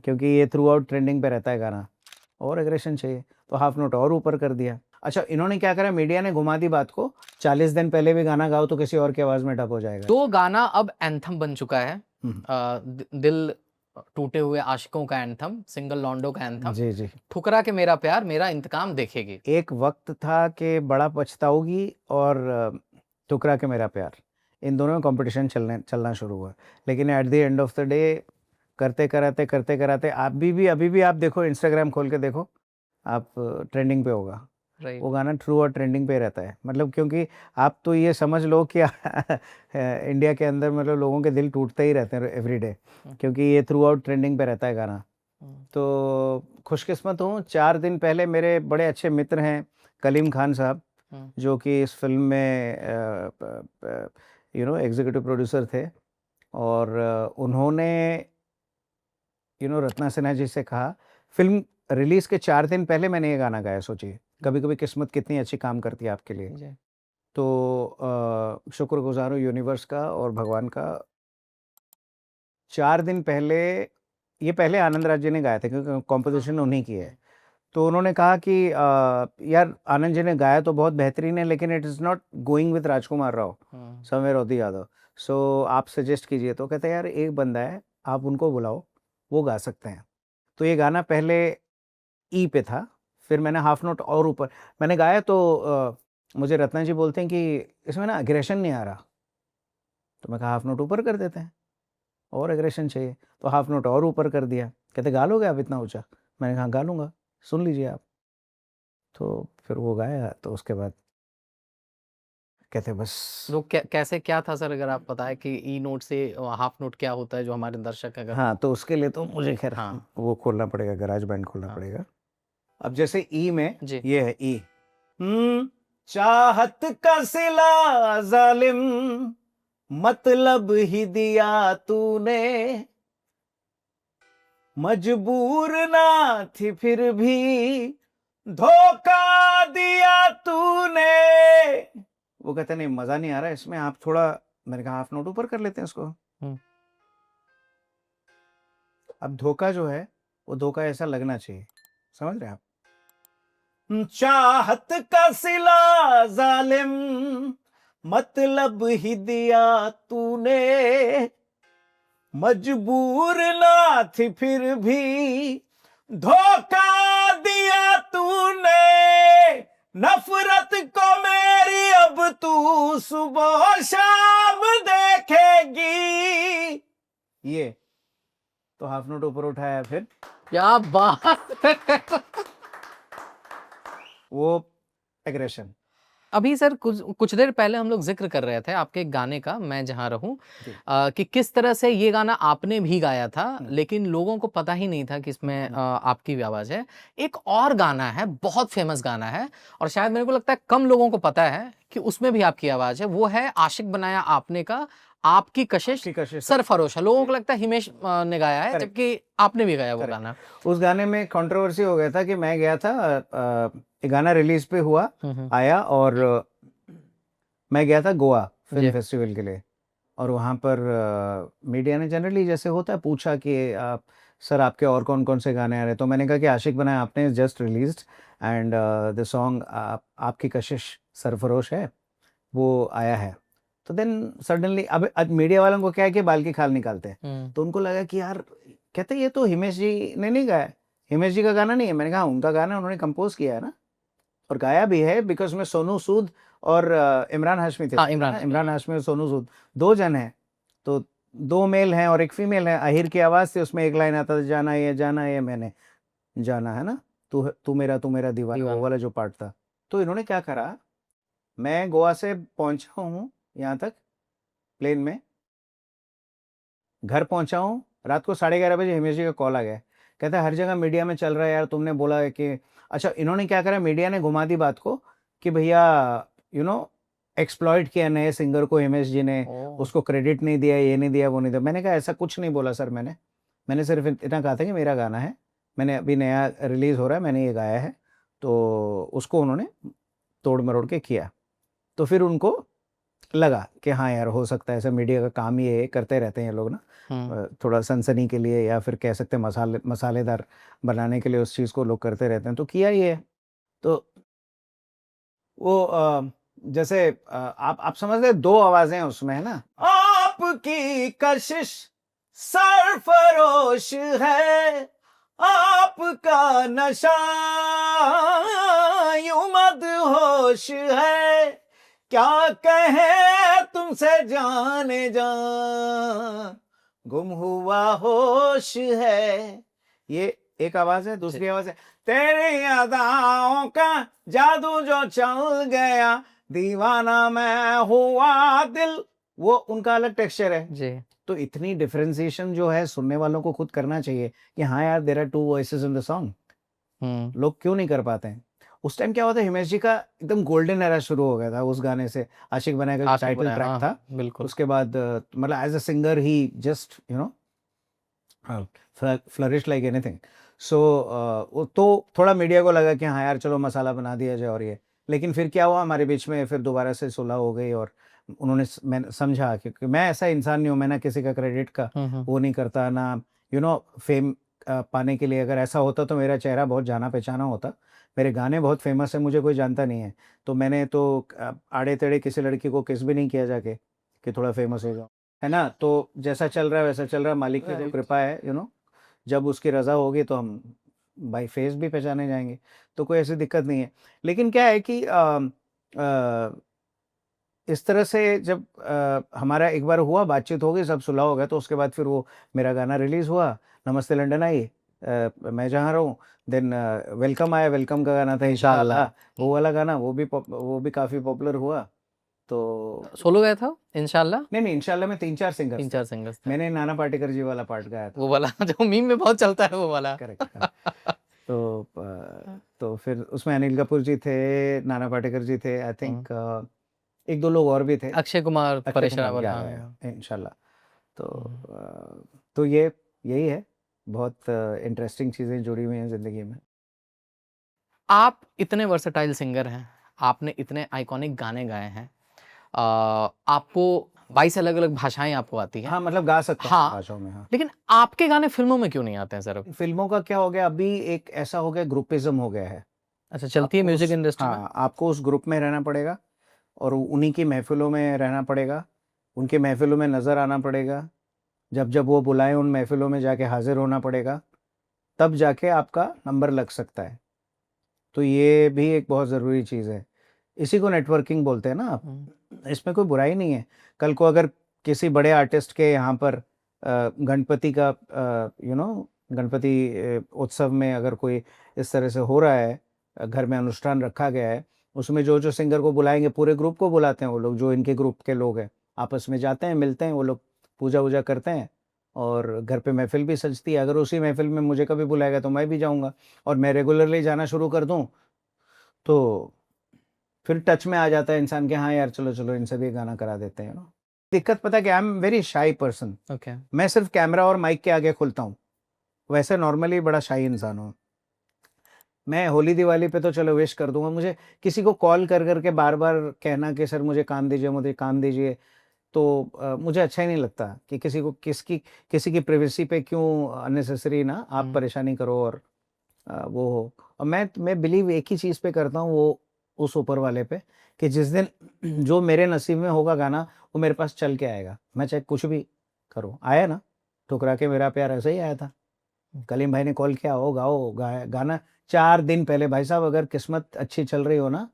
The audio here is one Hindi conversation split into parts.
क्योंकि ये थ्रू आउट ट्रेंडिंग पे रहता है गाना, और एग्रेशन चाहिए तो हाफ नोट और ऊपर कर दिया। अच्छा, इन्होंने क्या करा, मीडिया ने घुमा दी बात को, 40 दिन पहले भी गाना गाओ तो किसी और की आवाज में डब हो जाएगा। तो गाना अब एंथम बन चुका है, दिल टूटे हुए आशिकों का एंथम, सिंगल लॉन्डो का एंथम। जी जी। ठुकरा के मेरा प्यार, मेरा इंतकाम देखेगी। एक वक्त था कि बड़ा पछताओगी और ठुकरा के मेरा प्यार, इन दोनों में कंपटीशन चलना शुरू हुआ। लेकिन at the end of the day करते कराते आप भी अभी भी आप देखो, इंस्टाग्राम खोल के देखो, आप ट्रेंडिंग पे होगा वो गाना, थ्रू आउट ट्रेंडिंग पे रहता है। मतलब क्योंकि आप तो ये समझ लो कि इंडिया के अंदर मतलब लोगों के दिल टूटते ही रहते हैं एवरी डे, क्योंकि ये थ्रू आउट ट्रेंडिंग पे रहता है गाना। तो खुशकिस्मत हूँ, 4 दिन पहले मेरे बड़े अच्छे मित्र हैं कलीम खान साहब, जो कि इस फिल्म में एग्जीक्यूटिव प्रोड्यूसर थे, और उन्होंने रत्ना सिन्हा जी से कहा, फिल्म रिलीज के 4 दिन पहले मैंने ये गाना गाया। सोचिए कभी कभी किस्मत कितनी अच्छी काम करती है आपके लिए। तो शुक्रगुजार हूँ यूनिवर्स का और भगवान का। 4 दिन पहले, ये पहले आनंद राज जी ने गाया था क्योंकि कॉम्पोजिशन उन्हीं की है। तो उन्होंने कहा कि यार आनंद जी ने गाया तो बहुत बेहतरीन है, लेकिन it is not going with Rajkumar Rao, somewhere of the Yadav, so आप सजेस्ट कीजिए। तो कहते हैं यार एक बंदा है, आप उनको बुलाओ, वो गा सकते हैं। तो ये गाना पहले ई पे था, फिर मैंने हाफ नोट और ऊपर मैंने गाया, तो मुझे रत्ना जी बोलते हैं कि इसमें ना अग्रेशन नहीं आ रहा। तो मैं कहा हाफ नोट ऊपर कर देते हैं, और एग्रेशन चाहिए तो हाफ नोट और ऊपर कर दिया। कहते गा लोगे आप इतना ऊंचा? मैंने कहा गा लूँगा, सुन लीजिए आप। तो फिर वो गाया, तो उसके बाद कहते बस। तो कैसे क्या था सर, अगर आप बताएं कि ई नोट से हाफ नोट क्या होता है, जो हमारे दर्शक अगर। हाँ, तो उसके लिए तो मुझे खैर वो खोलना पड़ेगा, गराज बैंड खोलना पड़ेगा। अब जैसे ई में ये है ई, चाहत का सिला जालिम मतलब ही दिया तूने, मजबूर ना थी फिर भी धोखा दिया तूने। वो कहते नहीं मजा नहीं आ रहा इसमें, आप थोड़ा, मैंने कहा हाफ नोट ऊपर कर लेते हैं इसको। अब धोखा जो है वो धोखा ऐसा लगना चाहिए, समझ रहे हैं आप? चाहत का सिला जालिम मतलब ही दिया तूने, मजबूर ना थी फिर भी धोखा दिया तूने, नफरत को मेरी अब तू सुबह शाम देखेगी। ये तो हाफ नोट ऊपर उठाया, फिर क्या बात वो एग्रेशन। अभी सर कुछ देर पहले हम लोग जिक्र कर रहे थे आपके एक गाने का, मैं जहां रहूं, कि किस तरह से ये गाना आपने भी गाया था, लेकिन लोगों को पता ही नहीं था कि इसमें आपकी भी आवाज है। एक और गाना है, बहुत फेमस गाना है, और शायद मेरे को लगता है कम लोगों को पता है कि उसमें भी आपकी आवाज है। वो है आशिक बनाया आपने का आपकी कशिश सरफरोश है। लोगों को लगता है हिमेश ने गाया है, जबकि आपने भी गाया वो गाना। उस गाने में कंट्रोवर्सी हो गया था कि मैं गया था, गाना रिलीज पे हुआ आया, और मैं गया था गोवा फिल्म फेस्टिवल के लिए, और वहाँ पर मीडिया ने जनरली जैसे होता है पूछा कि आप सर आपके और कौन कौन से गाने आ रहे हैं। तो मैंने कहा कि आशिक बनाया आपने just released, and the song आपकी कशिश सरफरोश है, वो आया है। तो देन सडनली अब मीडिया वालों को क्या है कि बाल की खाल निकालते हैं, तो उनको लगा कि यार, कहते ये तो हिमेश जी ने नहीं गाया, हिमेश जी का गाना नहीं है। मैंने कहा उनका गाना उन्होंने कंपोज किया है ना, और गाया भी है, बिकॉज में सोनू सूद और इमरान हाशमी थे। इमरान हाशमी और सोनू सूद 2 जन हैं, तो 2 मेल हैं और 1 फीमेल है। अहिर की आवाज़ थी, उसमें एक लाइन आता था, जाना ये मैंने जाना है ना, तू मेरा दीवाना, वो वाला जो पार्ट था। तो इन्होंने क्या करा, मैं गोवा से पहुंचा हूँ यहाँ तक प्लेन में, घर पहुंचा हूँ रात को 11:30 बजे, हिमेश जी का कॉल आ गया, कहता है हर जगह मीडिया में चल रहा है यार, तुमने बोला है कि। अच्छा, इन्होंने क्या करा, मीडिया ने घुमा दी बात को कि भैया एक्सप्लॉइट किया नए सिंगर को हिमेश जी ने, उसको क्रेडिट नहीं दिया, ये नहीं दिया, वो नहीं दिया। मैंने कहा ऐसा कुछ नहीं बोला सर, मैंने सिर्फ इतना कहा था कि मेरा गाना है, मैंने अभी नया रिलीज़ हो रहा है, मैंने ये गाया है। तो उसको उन्होंने तोड़ मरोड़ के किया। तो फिर उनको लगा कि हाँ यार हो सकता है, ऐसा मीडिया का काम ही है, करते रहते हैं ये लोग ना, थोड़ा सनसनी के लिए या फिर कह सकते हैं मसालेदार बनाने के लिए उस चीज़ को लोग करते रहते हैं, तो किया ही है। तो वो जैसे आप समझ रहे, 2 आवाज़ें हैं उसमें, है ना? आपकी कशिश सरफरोश है, आपका नशा यूं मदहोश है, क्या कहें तुमसे जाने जा, गुम हुआ होश है। ये एक आवाज़ है। दूसरी आवाज़ है, तेरी अदाओं का जादू जो चल गया, दीवाना मैं हुआ दिल, वो उनका अलग टेक्सचर है जी। तो इतनी डिफरेंशिएशन जो है सुनने वालों को खुद करना चाहिए कि हाँ यार there are 2 voices in the song. लोग क्यों नहीं कर पाते हैं? उस टाइम क्या होता है, हिमेश जी का एकदम गोल्डन एरा शुरू हो गया था उस गाने से, आशिक बनाए का आशिक टाइटल बनाए, ट्रैक हाँ, था। बिल्कुल। उसके बाद मतलब एज अ सिंगर ही just flourish like anything. So तो थोड़ा मीडिया को लगा कि हाँ यार चलो मसाला बना दिया जाए और ये, लेकिन फिर क्या हुआ हमारे बीच में, फिर दोबारा से सुलह हो गई और उन्होंने मैं समझा क्योंकि मैं ऐसा इंसान नहीं हूँ, मैं ना किसी का क्रेडिट का वो नहीं करता ना, फेम पाने के लिए। अगर ऐसा होता तो मेरा चेहरा बहुत जाना पहचाना होता, मेरे गाने बहुत फेमस है, मुझे कोई जानता नहीं है, तो मैंने तो आड़े टेढ़े किसी लड़की को किस भी नहीं किया जाके कि थोड़ा फेमस हो जाओ, है ना? तो जैसा चल रहा है वैसा चल रहा है, मालिक की जो कृपा है, जब उसकी रज़ा होगी तो हम बाय फेस भी पहचाने जाएंगे, तो कोई ऐसी दिक्कत नहीं है। लेकिन क्या है कि इस तरह से जब हमारा एक बार हुआ, बातचीत हो गई, सब सुलह हो गया, तो उसके बाद फिर वो मेरा गाना रिलीज़ हुआ, नमस्ते लंदन आई, मैं जहाँ रहूँ, देन वेलकम आया, वेलकम का गाना था इंशाअल्लाह, वो वाला गाना, वो भी काफ़ी पॉपुलर हुआ। तो सोलो गाया था इंशाल्लाह? नहीं, इंशाअल्लाह में 3-4 सिंगर्स थे। 3-4 सिंगर्स थे। मैंने नाना पाटेकर जी वाला पार्ट गाया था। वो वाला जो मीम में बहुत चलता है वो वाला। करेक्ट, हाँ। तो फिर उसमें अनिल कपूर जी थे, नाना पाटेकर जी थे, आई थिंक 1-2 लोग और भी थे। अक्षय कुमार, अक्षय परेश कुमार, रावल, या हाँ। इंशाल्लाह। तो तो यही है, बहुत इंटरेस्टिंग चीज़ें जुड़ी हुई हैं ज़िंदगी में। आप इतने वर्सेटाइल सिंगर हैं, आपने इतने आइकॉनिक गाने गाए हैं, आपको 22 अलग-अलग भाषाएँ आपको आती हैं। हाँ, मतलब गा सकता हूँ हाँ, भाषाओं में, हाँ। लेकिन आपके गाने फ़िल्मों में क्यों नहीं आते हैं सर? फ़िल्मों का क्या हो गया, अभी एक ऐसा हो गया, ग्रुपिज़्म हो गया है। अच्छा, चलती है आपको म्यूज़िक उस इंडस्ट्री में? हाँ, आपको उस ग्रुप में रहना पड़ेगा और उन्हीं की महफ़िलों में रहना पड़ेगा, उनकी महफ़िलों में नज़र आना पड़ेगा, जब-जब वो बुलाएँ उन महफ़िलों में जाके हाज़िर होना पड़ेगा, तब जाके आपका नंबर लग सकता है। तो ये भी एक बहुत ज़रूरी चीज़ है। इसी को नेटवर्किंग बोलते हैं ना आप। इसमें कोई बुराई नहीं है। कल को अगर किसी बड़े आर्टिस्ट के यहाँ पर गणपति का गणपति उत्सव में अगर कोई इस तरह से हो रहा है, घर में अनुष्ठान रखा गया है, उसमें जो-जो सिंगर को बुलाएँगे, पूरे ग्रुप को बुलाते हैं वो लोग, जो इनके ग्रुप के लोग हैं। आपस में जाते हैं, मिलते हैं, वो लोग पूजा-वूजा करते हैं और घर पे महफ़िल भी सजती है। अगर उसी महफ़िल में मुझे कभी बुलाएगा तो मैं भी जाऊँगा और मैं रेगुलरली जाना शुरू कर दूँ, तो फिर टच में आ जाता है इंसान कि हाँ यार चलो इनसे भी गाना करा देते हैं। दिक्कत पता है क्या, I am very shy person. Okay. मैं सिर्फ कैमरा और माइक के आगे खुलता हूँ, वैसे नॉर्मली बड़ा शाई इंसान हूँ। मैं होली दिवाली पे तो चलो विश कर दूंगा, मुझे किसी को कॉल कर करके बार बार कहना कि सर मुझे काम दीजिए, तो मुझे अच्छा ही नहीं लगता कि किसी की प्राइवेसी पे क्यों अननेसेसरी ना आप परेशानी करो और वो हो। और मैं बिलीव एक ही चीज़ पे करता हूँ, वो उस ऊपर वाले पे, कि जिस दिन जो मेरे नसीब में होगा गाना, वो मेरे पास चल के आएगा। मैं चाहे कुछ भी करूँ। आया ना, ठुकरा के मेरा प्यार ऐसे ही आया था। कलीम भाई ने कॉल किया, आओ गाओ, गाना 4 दिन पहले, भाई साहब अगर किस्मत अच्छी चल रही हो ना,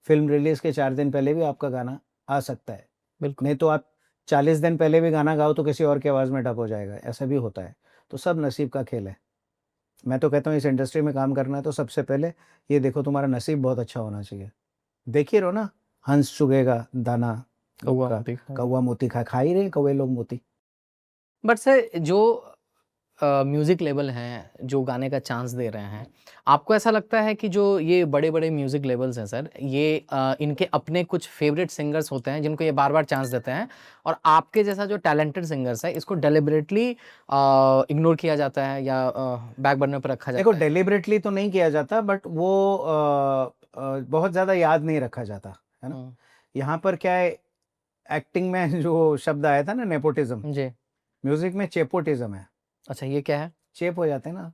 फ़िल्म रिलीज़ के 4 दिन पहले भी आपका गाना आ सकता है। बिल्कुल। नहीं तो आप 40 दिन पहले भी गाना गाओ तो किसी और की आवाज़ में डब हो जाएगा, ऐसा भी होता है। तो सब नसीब का खेल है। मैं तो कहता हूँ इस इंडस्ट्री में काम करना है तो सबसे पहले ये देखो तुम्हारा नसीब बहुत अच्छा होना चाहिए। देख ही रहो ना, हंस चुगेगा दाना, कौवा का मोती खाए। कौवा मोती खा ही रहे हैं कौवे लोग मोती। बट सर जो म्यूज़िक लेबल हैं, जो गाने का चांस दे रहे हैं, आपको ऐसा लगता है कि जो ये बड़े-बड़े म्यूज़िक लेबल्स हैं सर, ये इनके अपने कुछ फ़ेवरेट सिंगर्स होते हैं जिनको ये बार-बार चांस देते हैं और आपके जैसा जो टैलेंटेड सिंगर्स है इसको डेलिबरेटली इग्नोर किया जाता है या बैक बर्नर पर रखा देखो जाता है? डेलिबरेटली तो नहीं किया जाता, बट वो बहुत ज़्यादा याद नहीं रखा जाता, है ना? हुँ, यहाँ पर क्या है, एक्टिंग में जो शब्द आया था ना नेपोटिज्म, जी। म्यूजिक में चेपोटिज्म है। अच्छा, ये क्या है? चेप हो जाते हैं ना,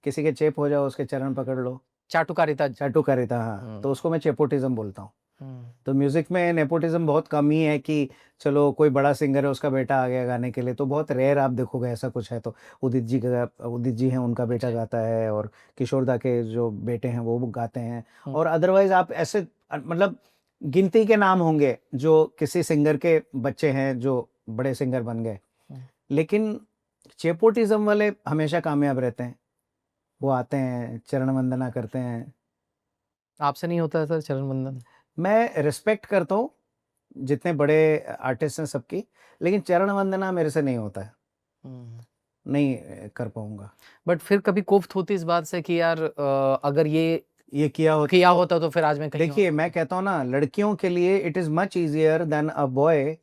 किसी के चेप हो जाओ, उसके चरण पकड़ लो, चाटुकारिता। चाटुकारिता, हाँ, हुँ, तो उसको मैं चेपोटिज्म बोलता हूँ। हुँ, तो म्यूजिक में नेपोटिज्म बहुत कम ही है कि चलो कोई बड़ा सिंगर है उसका बेटा आ गया गाने के लिए, तो बहुत रेयर आप देखोगे ऐसा कुछ है तो। उदित जी हैं, उनका बेटा जी। गाता है, और किशोर दा के जो बेटे हैं वो गाते हैं। हुँ, और अदरवाइज आप ऐसे मतलब गिनती के नाम होंगे जो किसी सिंगर के बच्चे हैं जो बड़े सिंगर बन गए। हुँ, लेकिन चेपोटिज्म वाले हमेशा कामयाब रहते हैं। वो आते हैं, चरण वंदना करते हैं। आपसे नहीं होता है सर चरण वंदन? मैं रिस्पेक्ट करता हूँ जितने बड़े आर्टिस्ट हैं सबकी, लेकिन चरण वंदना मेरे से नहीं होता है, हुँ। नहीं कर पाऊँगा। बट फिर कभी कोफ्त होती इस बात से कि यार अगर ये ये किया होता किया तो होता तो फिर आज मैं कहीं और देखिए, मैं होता? कहता हूँ ना, लड़कियों के लिए it is much easier than a boy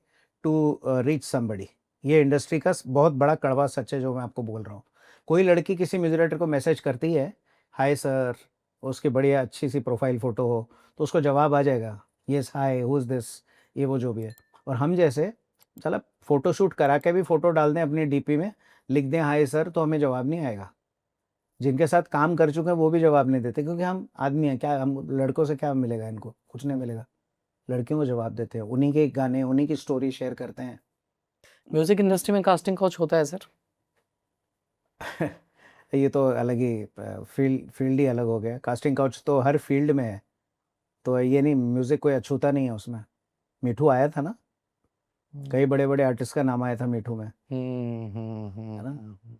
to reach somebody. ये इंडस्ट्री का बहुत बड़ा कड़वा सच है जो मैं आपको बोल रहा हूँ। कोई लड़की किसी म्यूज़िक डायरेक्टर को मैसेज करती है, हाय सर, उसकी बढ़िया अच्छी-सी प्रोफ़ाइल फ़ोटो हो, तो उसको जवाब आ जाएगा, yes hi, who is this? ये वो जो भी है। और हम जैसे साला फ़ोटोशूट करा के भी फ़ोटो डाल दें अपनी डीपी में, लिख दें हाय सर, तो हमें जवाब नहीं आएगा। जिनके साथ काम कर चुके हैं वो भी जवाब नहीं देते, क्योंकि हम आदमी हैं, क्या हम लड़कों से क्या मिलेगा इनको? कुछ नहीं मिलेगा। लड़कियों को जवाब देते हैं, उन्हीं के गाने, उन्हीं की स्टोरी शेयर करते हैं। म्यूज़िक इंडस्ट्री में कास्टिंग काउच होता है सर? ये तो अलग ही फील्ड ही अलग हो गया। कास्टिंग काउच तो हर फील्ड में है, तो ये नहीं, म्यूज़िक कोई अछूता नहीं है उसमें। मिठू आया था ना, हुँ। कई बड़े-बड़े आर्टिस्ट का नाम आया था मिठू में, हुँ, हुँ, हुँ, है ना? हुँ, हुँ।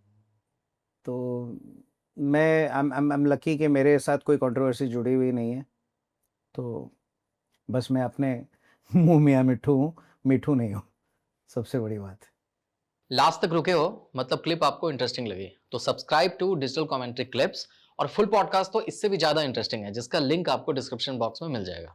तो मैं आई एम लकी कि मेरे साथ कोई कंट्रोवर्सी जुड़ी हुई नहीं है, तो बस मैं अपने मुँह मियाँ मिट्ठू हूँ, मिठू नहीं हूँ, सबसे बड़ी बात। लास्ट तक रुके हो मतलब क्लिप आपको इंटरेस्टिंग लगी तो subscribe to digital commentary clips और फुल पॉडकास्ट तो इससे भी ज्यादा इंटरेस्टिंग है जिसका लिंक आपको डिस्क्रिप्शन बॉक्स में मिल जाएगा।